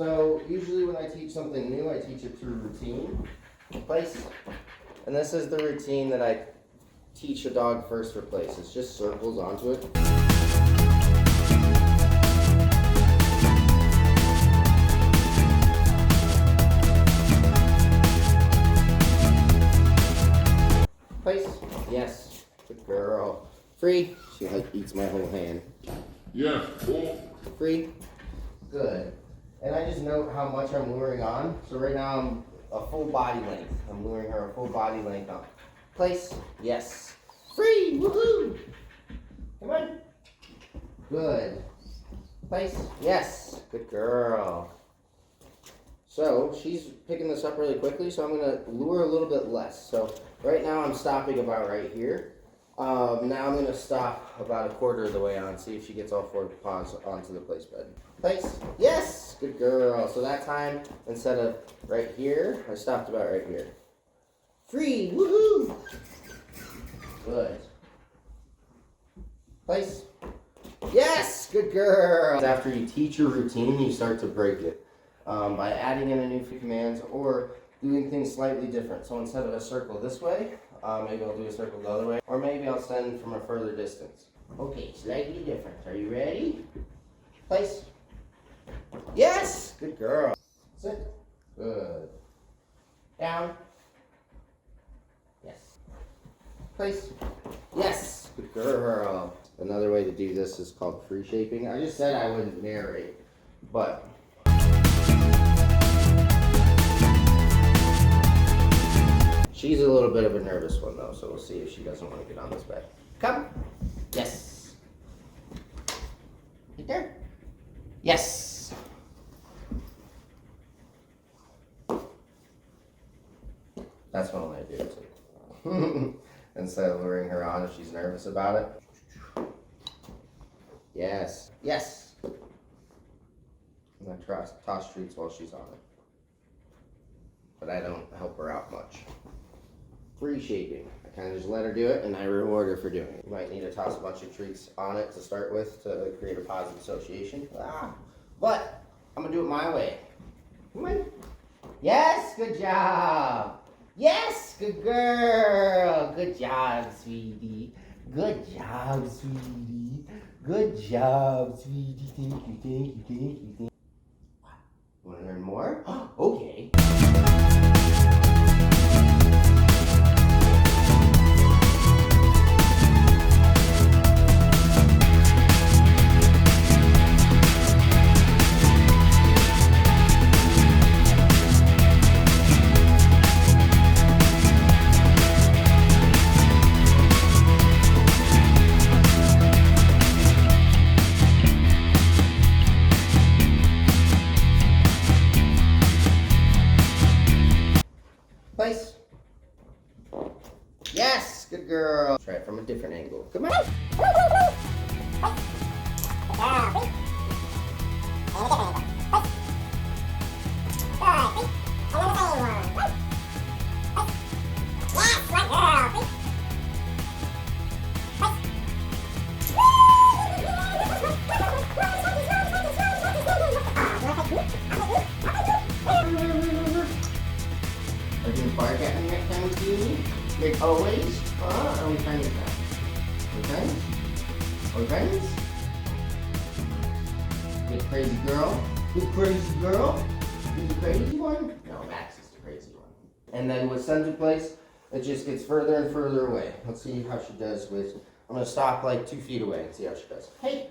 So usually when I teach something new, I teach it through routine, place. And this is the routine that I teach a dog first for place. It's just circles onto it. Place. Yes. Good girl. Free. She like eats my whole hand. Yeah. Cool. Free. Good. And I just note how much I'm luring on. So right now I'm a full body length. I'm luring her a full body length on. Place. Yes. Free. Woohoo. Come on. Good. Place. Yes. Good girl. So she's picking this up really quickly, so I'm going to lure a little bit less. So right now I'm stopping about right here. Now I'm going to stop about a quarter of the way on, see if she gets all four paws onto the place bed. Place. Yes! Good girl. So that time, instead of right here, I stopped about right here. Free! Woohoo! Good. Place. Yes! Good girl! After you teach your routine, you start to break it. By adding in a new few commands or doing things slightly different. So instead of a circle this way, maybe I'll do a circle the other way, or maybe I'll send from a further distance. Okay, slightly different. Are you ready? Place. Yes! Good girl. Sit. Good. Down. Yes. Place. Yes! Good girl. Another way to do this is called free shaping. I just said I wouldn't narrate, but she's a little bit of a nervous one though, so we'll see if she doesn't want to get on this bed. Come. Yes. Right there. Yes. That's what I'm going to do too. Instead of luring her on if she's nervous about it. Yes. Yes. I'm going to toss treats while she's on it. But I don't help her out much. Free shaping. I kind of just let her do it and I reward her for doing it. You might need to toss a bunch of treats on it to start with to create a positive association. But I'm going to do it my way. Come on. Yes, good job. Yes, good girl. Good job, sweetie. Good job, sweetie. Good job, sweetie. Thank you, thank you, thank you, thank you. Want to learn more? Okay. Place. Yes, good girl. Try it from a different angle. Come on. Are you going to bark at me next time we see me? Like always? Are we friends now? Are we friends? Are we friends? Good crazy girl? Good crazy girl? Who's the crazy one? No, Max is the crazy one. And then with center place, it just gets further and further away. Let's see how she does with, I'm going to stop like 2 feet away and see how she does. Hey,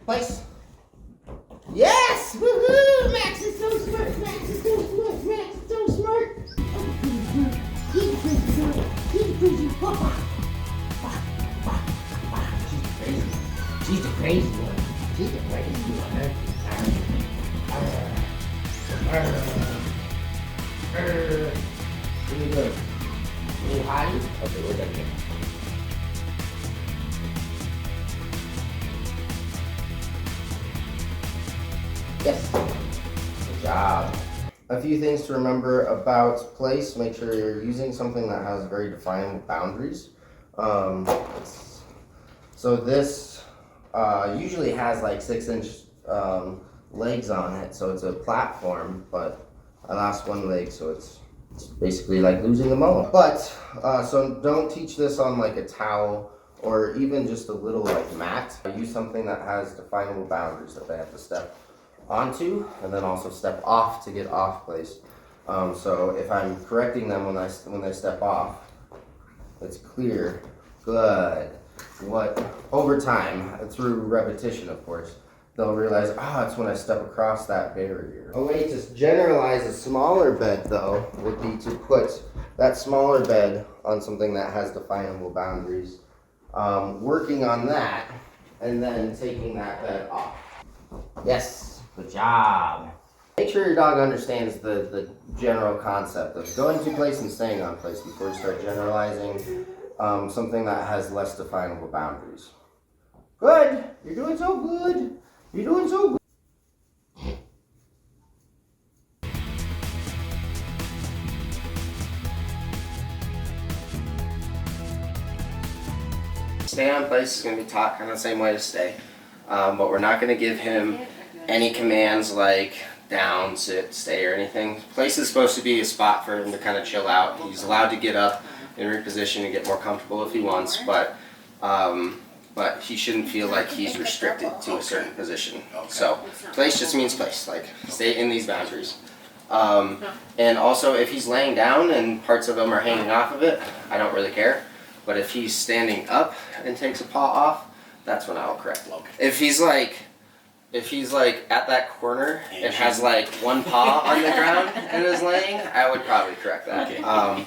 place. Yes! Woohoo! Max is so smart! Max is so smart! Max is so smart! She's the crazy girl! She's the crazy girl! She's the crazy one! She's the crazy one! Here we go. Any hottie? Okay, we're done here. Yes. Good job. A few things to remember about place. Make sure you're using something that has very defined boundaries. So this usually has like 6-inch legs on it, so it's a platform, but I lost one leg, so it's basically like losing a molar. But, so don't teach this on like a towel or even just a little like mat. Use something that has definable boundaries that they have to step onto and then also step off to get off place. So if I'm correcting them when they step off, it's clear. Good. What over time, through repetition, of course, they'll realize, it's when I step across that barrier. A way to generalize a smaller bed, though, would be to put that smaller bed on something that has definable boundaries, working on that, and then taking that bed off. Yes, good job. Make sure your dog understands the general concept of going to place and staying on place before you start generalizing something that has less definable boundaries. Good. You're doing so good. You're doing so good. Stay on place is going to be taught kind of the same way to stay. But we're not going to give him any commands like down, sit, stay, or anything. Place is supposed to be a spot for him to kind of chill out. He's allowed to get up and reposition and get more comfortable if he wants, but he shouldn't feel like he's restricted to a certain position. So place just means place, like stay in these boundaries. And also if he's laying down and parts of him are hanging off of it, I don't really care. But if he's standing up and takes a paw off, that's when I'll correct him. If he's like at that corner and has like one paw on the ground and is laying, I would probably correct that. Okay.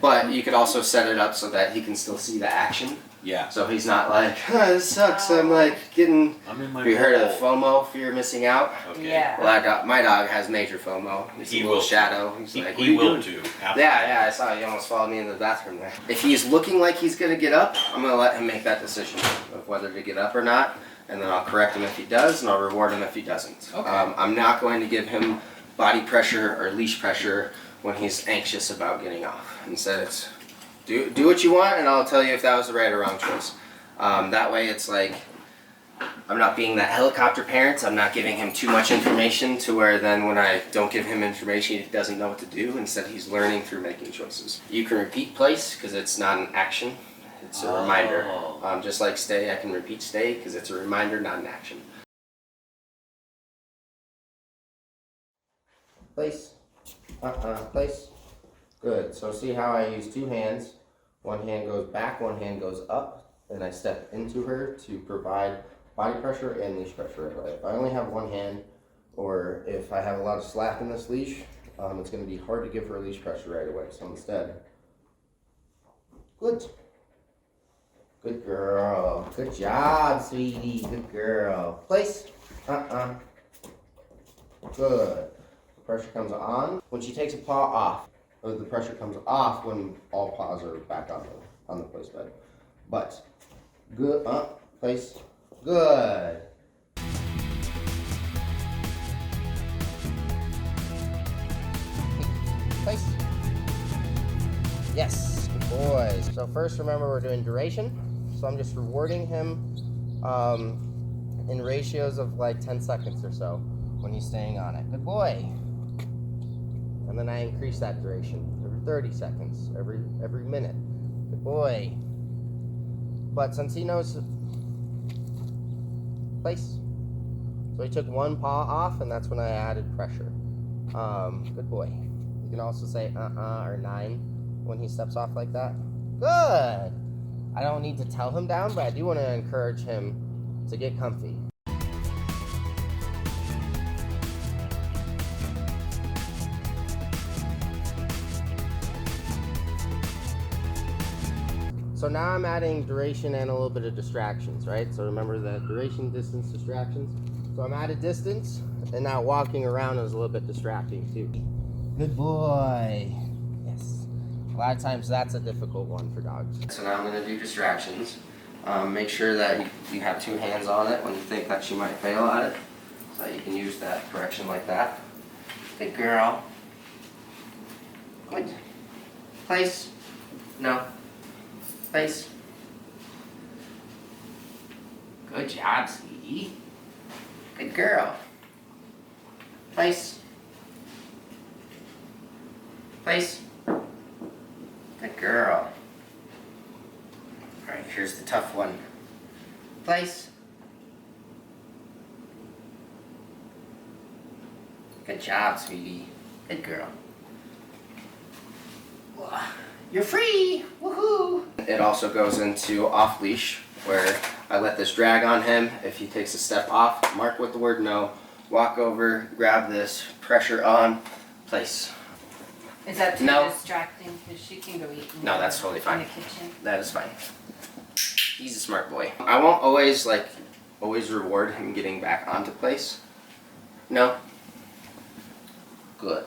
But you could also set it up so that he can still see the action. Yeah. So he's not like, this sucks. I'm like getting. I'm in my. Have you heard of FOMO, fear of missing out? Okay. Yeah. Well, my dog has major FOMO. He's He a little will. shadow. He's like, He will too. Absolutely. Yeah, I saw he almost followed me into the bathroom there. If he's looking like he's gonna get up, I'm gonna let him make that decision of whether to get up or not, and then I'll correct him if he does, and I'll reward him if he doesn't. Okay. I'm not going to give him body pressure or leash pressure when he's anxious about getting off. Instead, it's do what you want, and I'll tell you if that was the right or wrong choice. That way, it's like I'm not being that helicopter parent. I'm not giving him too much information to where then when I don't give him information, he doesn't know what to do. Instead, he's learning through making choices. You can repeat place because it's not an action. It's a reminder. Just like stay, I can repeat stay because it's a reminder, not an action. Place. Place. Good. So see how I use two hands. One hand goes back, one hand goes up, and I step into her to provide body pressure and leash pressure. If I only have one hand, or if I have a lot of slack in this leash, it's going to be hard to give her leash pressure right away. So instead, good. Good girl. Good job, sweetie. Good girl. Place. Good. Pressure comes on when she takes a paw off. Or the pressure comes off when all paws are back on the place bed. But good. Place. Good. Place. Yes. Good boys. So first, remember we're doing duration. So I'm just rewarding him in ratios of like 10 seconds or so when he's staying on it. Good boy. And then I increase that duration every 30 seconds, every minute. Good boy. But since he knows place, so he took one paw off, and that's when I added pressure. Good boy. You can also say or 9 when he steps off like that. Good. I don't need to tell him down, but I do want to encourage him to get comfy. So now I'm adding duration and a little bit of distractions, right? So remember the duration, distance, distractions. So I'm at a distance, and now walking around is a little bit distracting too. Good boy. Yes. A lot of times that's a difficult one for dogs. So now I'm going to do distractions. Make sure that you have two hands on it when you think that she might fail at it. So that you can use that correction like that. Good girl. Good. Place. No. Place. Good job, sweetie. Good girl. Place. Place. Good girl. Alright, here's the tough one. Place. Good job, sweetie. Good girl. You're free! Woohoo! It also goes into off leash, where I let this drag on him. If he takes a step off, mark with the word no, walk over, grab this, pressure on, place. Is that too distracting? Because she can go eat. No, that's totally fine. In the kitchen. That is fine. He's a smart boy. I won't always reward him getting back onto place. No. Good.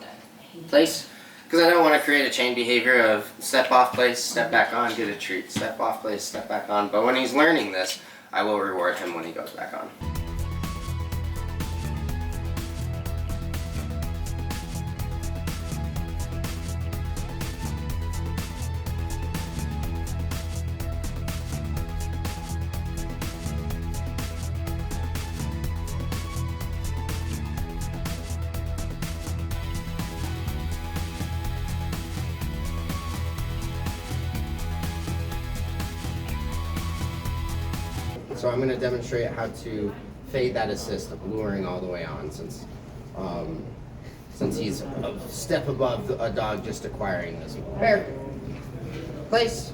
Place. Because I don't want to create a chain behavior of step off place, step back on, get a treat. Step off place, step back on. But when he's learning this, I will reward him when he goes back on. So I'm going to demonstrate how to fade that assist of luring all the way on, since he's a step above a dog just acquiring this. Bear. Place.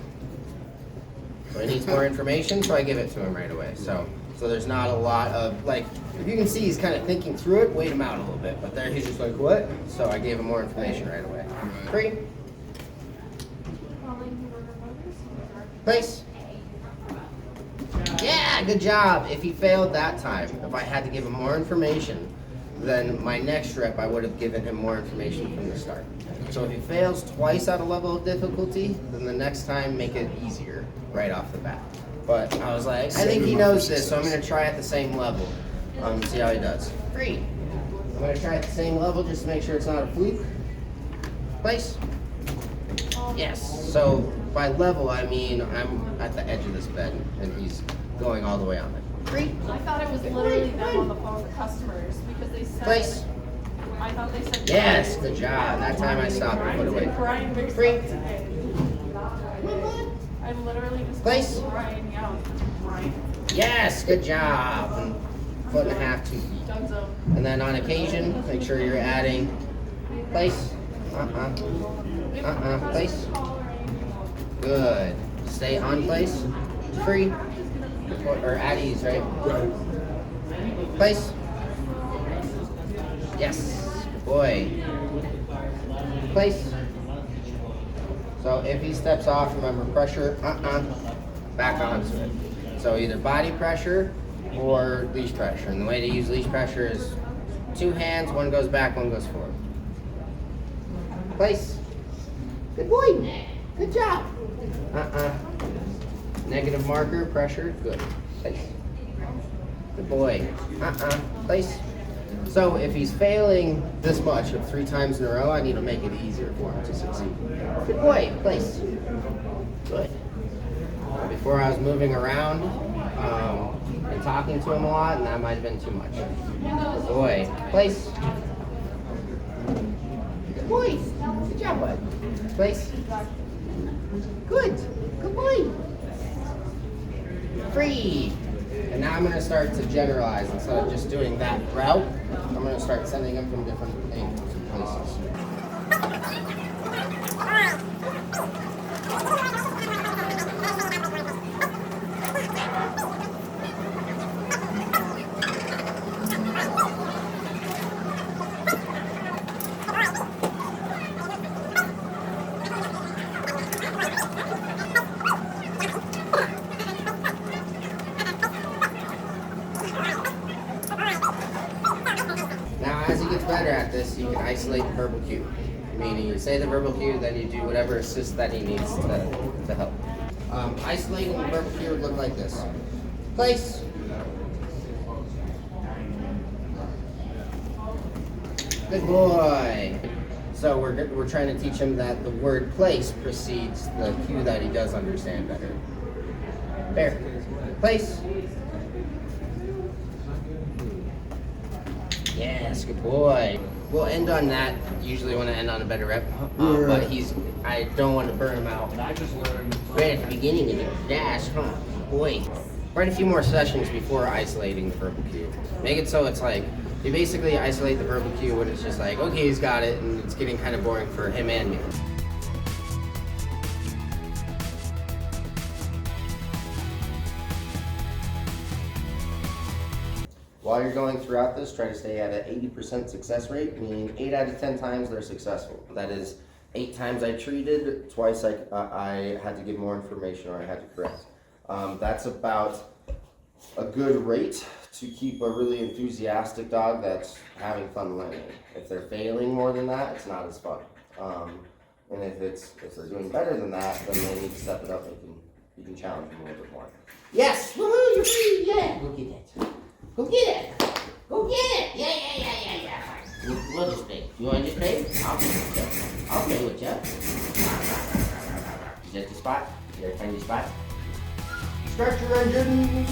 So he needs more information, so I give it to him right away. So there's not a lot of, if you can see he's kind of thinking through it, wait him out a little bit. But there he's just like, what? So I gave him more information right away. Free. Place. Yeah, good job. If he failed that time, if I had to give him more information, then my next rep I would have given him more information from the start. So if he fails twice at a level of difficulty, then the next time make it easier right off the bat. But I was like, I think he knows this, so I'm going to try at the same level. See how he does. Free. I'm going to try at the same level just to make sure it's not a fluke. Place. Yes. So by level, I mean I'm at the edge of this bed and he's going all the way on it. Free. I thought it was literally them on the phone with customers because they said. Place. I thought they said. Yes, good job. That time I stopped and put away. Brian mixed Free. up today. I literally just Place. called Brian out. Brian. Yes, good job. And 1.5 to 2 feet. Doug's up. And then on occasion, make sure you're adding place. Place. Good. Stay on place. Free. Or at ease, right? Place. Yes. Good boy. Place. So if he steps off, remember pressure, back onto it. So either body pressure or leash pressure. And the way to use leash pressure is 2 hands, one goes back, one goes forward. Place. Good boy. Good job. Negative marker, pressure, good. Place. Good boy. Place. So if he's failing this much of 3 times in a row, I need to make it easier for him to succeed. Good boy. Place. Good. Before I was moving around and talking to him a lot, and that might have been too much. Good boy. Place. Good boy. Good job, bud. Place. Good. Good boy. Free. And now I'm going to start to generalize. Instead of just doing that route, I'm going to start sending them from different angles and places. As he gets better at this, you can isolate the verbal cue. Meaning you say the verbal cue, then you do whatever assist that he needs to help. Isolating the verbal cue would look like this. Place. Good boy. So we're trying to teach him that the word place precedes the cue that he does understand better. Bear. Place. Yes, good boy. We'll end on that. Usually want to end on a better rep, but I don't want to burn him out. I just learned right at the beginning of the dash, huh? Boy, write a few more sessions before isolating the verbal cue. Make it so it's like you basically isolate the verbal cue when it's just like, okay, he's got it, and it's getting kind of boring for him and me. While you're going throughout this, try to stay at an 80% success rate, meaning 8 out of 10 times they're successful. That is 8 times I treated, twice I had to give more information or I had to correct. That's about a good rate to keep a really enthusiastic dog that's having fun learning. If they're failing more than that, it's not as fun. And if they're doing better than that, then they need to step it up and you can challenge them a little bit more. Yes, woohoo, you're free, yeah, go get it. Go get it! Go get it! Yeah. We'll just play. You want to just play? I'll play with you. I'll play with you. Is that the spot? Did I find the spot? Start your engines!